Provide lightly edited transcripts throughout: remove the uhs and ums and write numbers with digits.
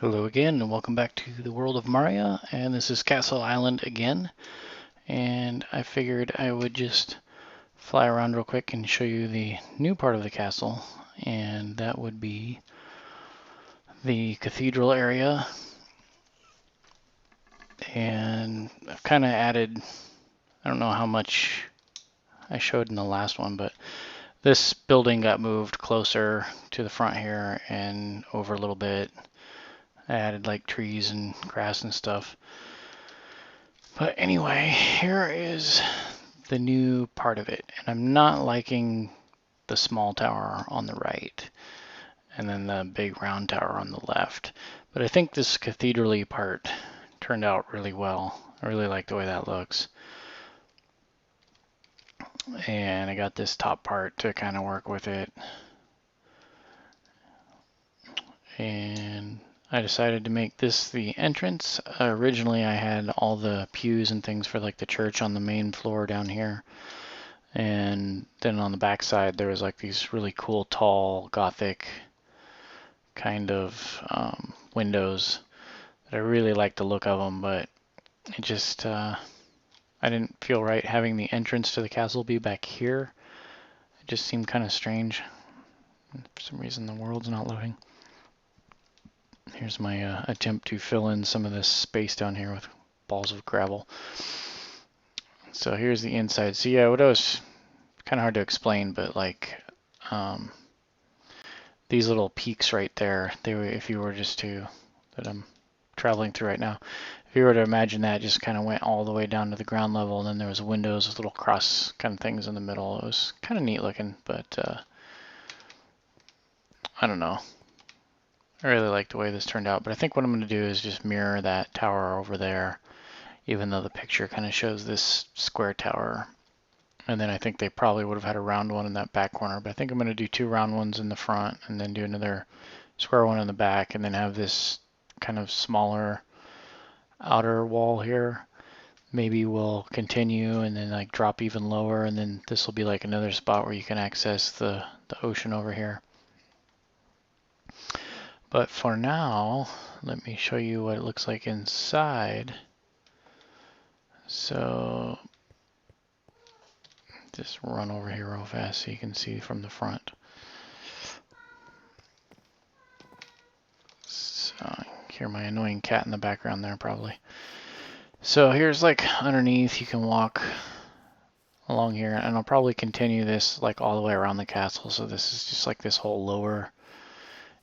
Hello again, and welcome back to the world of Maria, and this is Castle Island again. And I figured I would just fly around real quick and show you the new part of the castle, and that would be the cathedral area. And I've kind of added, I don't know how much I showed in the last one, but this building got moved closer to the front here and over a little bit. I added like trees and grass and stuff. But anyway, here is the new part of it. And I'm not liking the small tower on the right and then the big round tower on the left. But I think this cathedral-y part turned out really well. I really like the way that looks. And I got this top part to kind of work with it. And I decided to make this the entrance. Originally I had all the pews and things for like the church on the main floor down here. And then on the back side there was like these really cool tall Gothic kind of windows that I really like the look of them, but it just I didn't feel right having the entrance to the castle be back here. It just seemed kind of strange. For some reason the world's not loading. Here's my attempt to fill in some of this space down here with balls of gravel. So here's the inside. So yeah, what I was kind of hard to explain, but like these little peaks right there, they were, if you were just to, that I'm traveling through right now, if you were to imagine that just kind of went all the way down to the ground level, and then there was windows with little cross kind of things in the middle. It was kind of neat looking, but I don't know. I really like the way this turned out, but I think what I'm going to do is just mirror that tower over there, even though the picture kind of shows this square tower. And then I think they probably would have had a round one in that back corner, but I think I'm going to do two round ones in the front and then do another square one in the back, and then have this kind of smaller outer wall here. Maybe we'll continue and then like drop even lower, and then this will be like another spot where you can access the ocean over here. But for now, let me show you what it looks like inside. So just run over here real fast so you can see from the front. So hear my annoying cat in the background there probably. So here's like underneath, you can walk along here, and I'll probably continue this like all the way around the castle. So this is just like this whole lower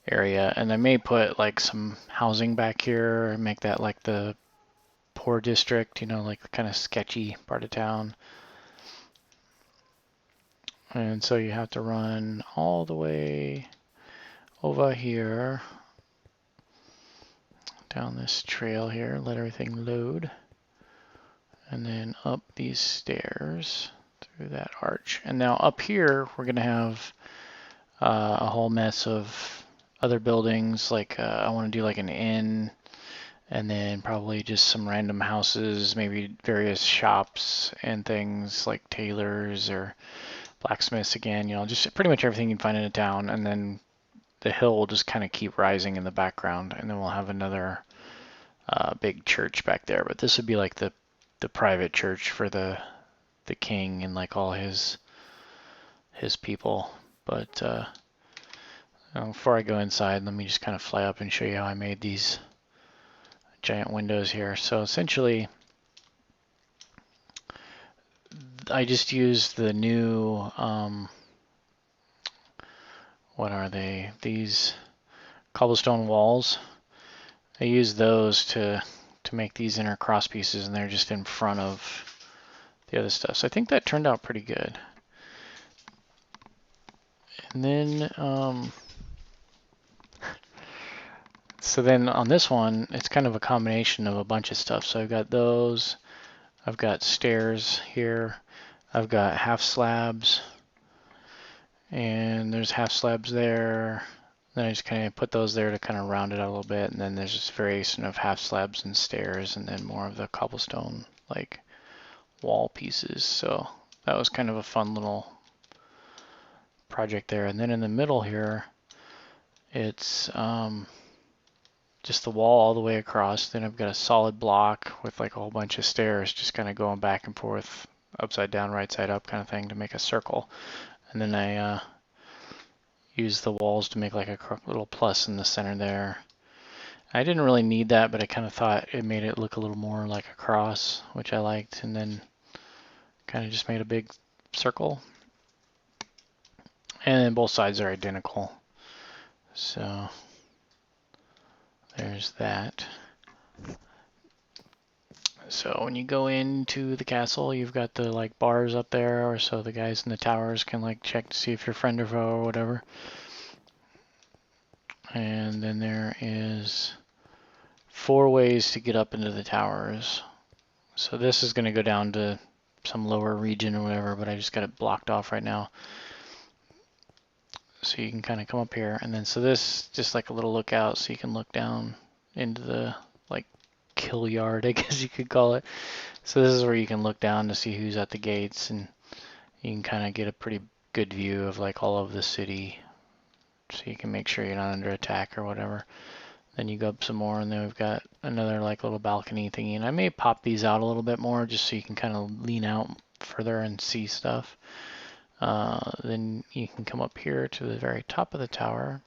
area, and I may put like some housing back here and make that like the poor district, you know, like the kind of sketchy part of town. And so you have to run all the way over here, down this trail here, let everything load, and then up these stairs through that arch. And now up here we're gonna have a whole mess of other buildings. Like I want to do like an inn, and then probably just some random houses, maybe various shops and things like tailors or blacksmiths again, you know, just pretty much everything you can find in a town. And then the hill will just kind of keep rising in the background, and then we'll have another big church back there. But this would be like the private church for the king and like all his people. But before I go inside, let me just kind of fly up and show you how I made these giant windows here. So essentially, I just used the new, what are they? These cobblestone walls. I used those to make these inner cross pieces, and they're just in front of the other stuff. So I think that turned out pretty good. And then, so then on this one, it's kind of a combination of a bunch of stuff. So I've got those, I've got stairs here, I've got half slabs, and there's half slabs there. Then I just kind of put those there to kind of round it out a little bit, and then there's this variation of half slabs and stairs, and then more of the cobblestone like wall pieces. So that was kind of a fun little project there. And then in the middle here, it's just the wall all the way across. Then I've got a solid block with like a whole bunch of stairs just kind of going back and forth, upside down, right side up kind of thing to make a circle. And then I use the walls to make like a little plus in the center there. I didn't really need that, but I kind of thought it made it look a little more like a cross, which I liked. And then kind of just made a big circle. And then both sides are identical. So there's that. So when you go into the castle, you've got the like bars up there, or so the guys in the towers can like check to see if you're friend or foe or whatever. And then there is 4 ways to get up into the towers. So this is going to go down to some lower region or whatever, but I just got it blocked off right now. So you can kind of come up here, and then so this just like a little lookout, so you can look down into the like kill yard, I guess you could call it. So this is where you can look down to see who's at the gates, and you can kind of get a pretty good view of like all of the city, so you can make sure you're not under attack or whatever. Then you go up some more, and then we've got another like little balcony thingy, and I may pop these out a little bit more just so you can kind of lean out further and see stuff. Then you can come up here to the very top of the tower.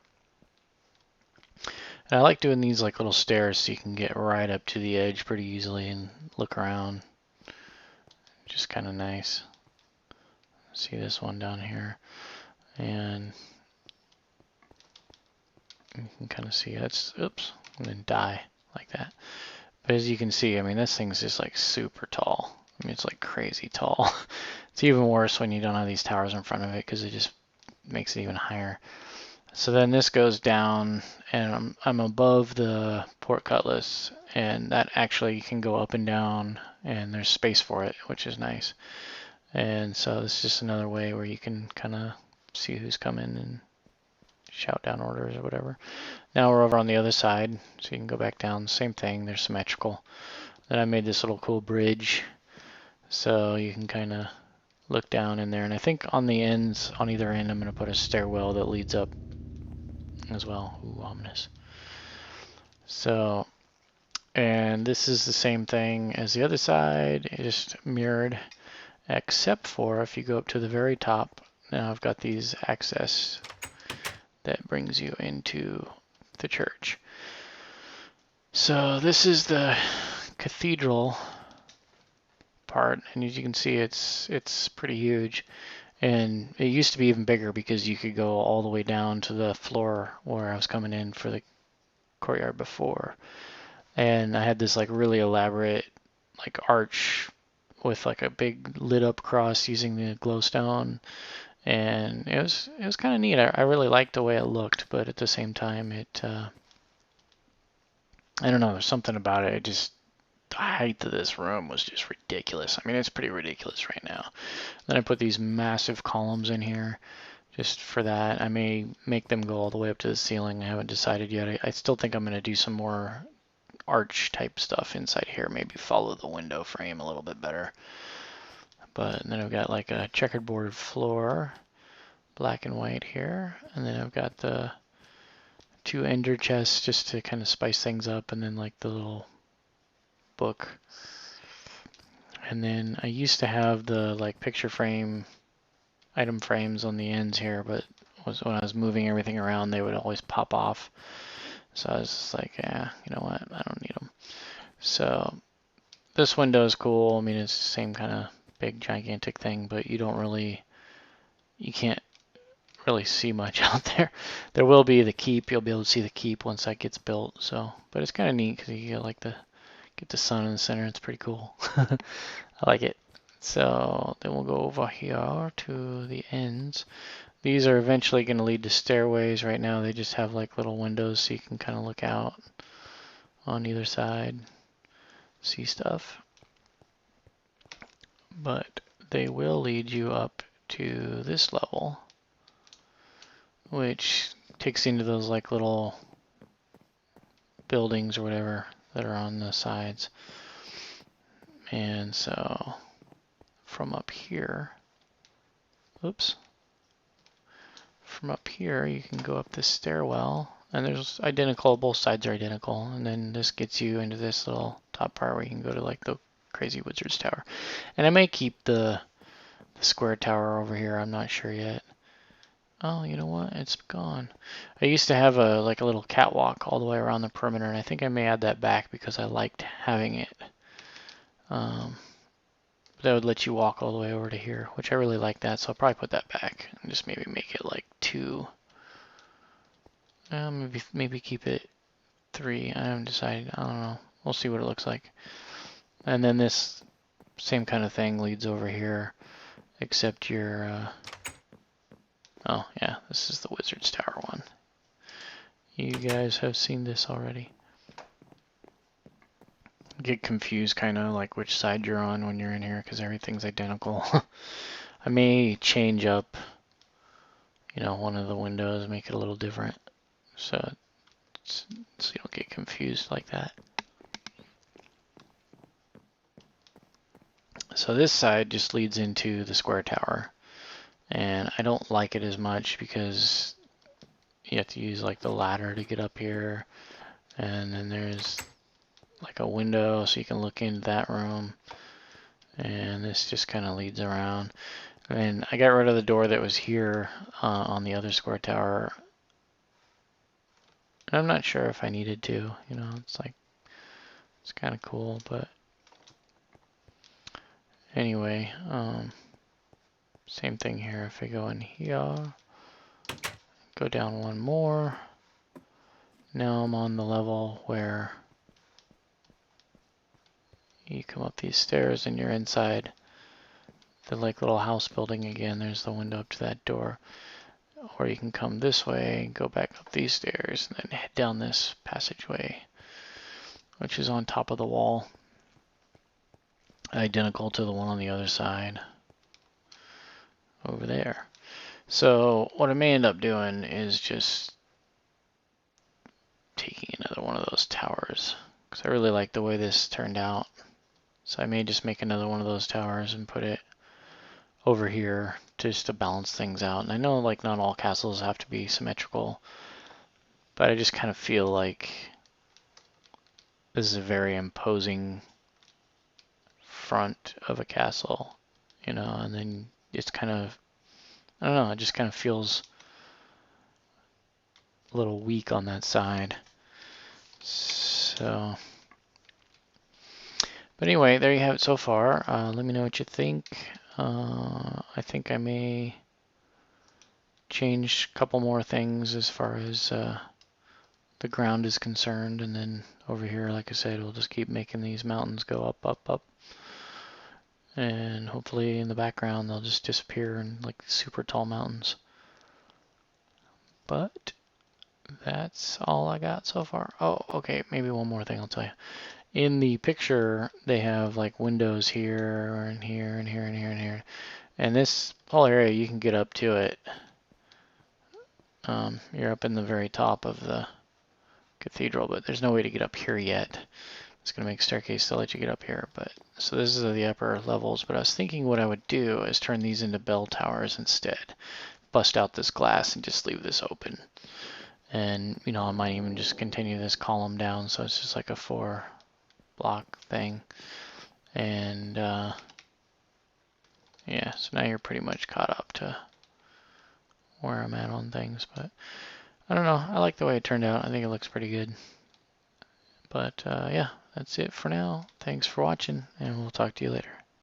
And I like doing these like little stairs so you can get right up to the edge pretty easily and look around. Just kind of nice. See this one down here. And you can kind of see that's, oops, and then die like that. But as you can see, I mean, this thing's just like super tall. I mean, it's like crazy tall. It's even worse when you don't have these towers in front of it because it just makes it even higher. So then this goes down, and I'm above the portcullis, and that actually can go up and down, and there's space for it, which is nice. And so this is just another way where you can kind of see who's coming and shout down orders or whatever. Now we're over on the other side, so you can go back down. Same thing, they're symmetrical. Then I made this little cool bridge, so you can kind of look down in there. And I think on the ends, on either end, I'm going to put a stairwell that leads up as well. Ooh, ominous. So, and this is the same thing as the other side, just mirrored, except for if you go up to the very top, now I've got these access that brings you into the church. So this is the cathedral part, and as you can see, it's pretty huge. And it used to be even bigger because you could go all the way down to the floor where I was coming in for the courtyard before. And I had this like really elaborate like arch with like a big lit up cross using the glowstone. And it was kind of neat. I really liked the way it looked, but at the same time, I don't know, there's something about it. The height of this room was just ridiculous. I mean, it's pretty ridiculous right now. Then I put these massive columns in here just for that. I may make them go all the way up to the ceiling. I haven't decided yet. I still think I'm going to do some more arch type stuff inside here. Maybe follow the window frame a little bit better. But then I've got like a checkerboard floor, black and white here. And then I've got the 2 ender chests just to kind of spice things up, and then like the little book. And then I used to have the like picture frame item frames on the ends here, but when I was moving everything around, they would always pop off. So I was just like, yeah, you know what, I don't need them. So this window is cool. I mean, it's the same kind of big gigantic thing, but you can't really see much out there. There will be the keep. You'll be able to see the keep once that gets built. So, but it's kind of neat because you get the sun in the center. It's pretty cool. I like it. So then we'll go over here to the ends. These are eventually going to lead to stairways. Right now they just have like little windows so you can kind of look out on either side, see stuff. But they will lead you up to this level, which takes you into those like little buildings or whatever that are on the sides. And so from up here, from up here you can go up this stairwell, And there's identical, both sides are identical. And then this gets you into this little top part where you can go to like the crazy wizard's tower. And I may keep the square tower over here, I'm not sure yet. Oh, you know what? It's gone. I used to have a like a little catwalk all the way around the perimeter, and I think I may add that back because I liked having it. That would let you walk all the way over to here, which I really like that, so I'll probably put that back and just maybe make it like 2. Maybe keep it 3. I haven't decided. I don't know. We'll see what it looks like. And then this same kind of thing leads over here, except your oh yeah, this is the Wizard's Tower one. You guys have seen this already. Get confused kind of like which side you're on when you're in here because everything's identical. I may change up, you know, one of the windows, make it a little different so you don't get confused like that. So this side just leads into the square tower, and I don't like it as much because you have to use like the ladder to get up here, and then there's like a window so you can look into that room, and this just kind of leads around. And I got rid of the door that was here on the other square tower. I'm not sure if I needed to, you know, it's like, it's kind of cool, but anyway, same thing here. If I go in here, go down one more, now I'm on the level where you come up these stairs and you're inside the like little house building again. There's the window up to that door. Or you can come this way, go back up these stairs, and then head down this passageway, which is on top of the wall, identical to the one on the other side over there. So what I may end up doing is just taking another one of those towers, because I really like the way this turned out. So I may just make another one of those towers and put it over here just to balance things out. And I know like not all castles have to be symmetrical, but I just kind of feel like this is a very imposing front of a castle, you know, and then it's kind of, I don't know, it just kind of feels a little weak on that side. So, but anyway, there you have it so far. Let me know what you think. I think I may change a couple more things as far as the ground is concerned, and then over here, like I said, we'll just keep making these mountains go up, up, up, and hopefully in the background they'll just disappear in like super tall mountains. But that's all I got so far. Oh, okay, maybe one more thing I'll tell you. In the picture, they have like windows here and here and here and here and here. And this whole area, you can get up to it. You're up in the very top of the cathedral, but there's no way to get up here yet. It's going to make a staircase to let you get up here. But so this is the upper levels, but I was thinking what I would do is turn these into bell towers instead. Bust out this glass and just leave this open. And, you know, I might even just continue this column down, so it's just like a 4-block thing. And, yeah, so now you're pretty much caught up to where I'm at on things. But, I don't know, I like the way it turned out. I think it looks pretty good. But, yeah, that's it for now. Thanks for watching, and we'll talk to you later.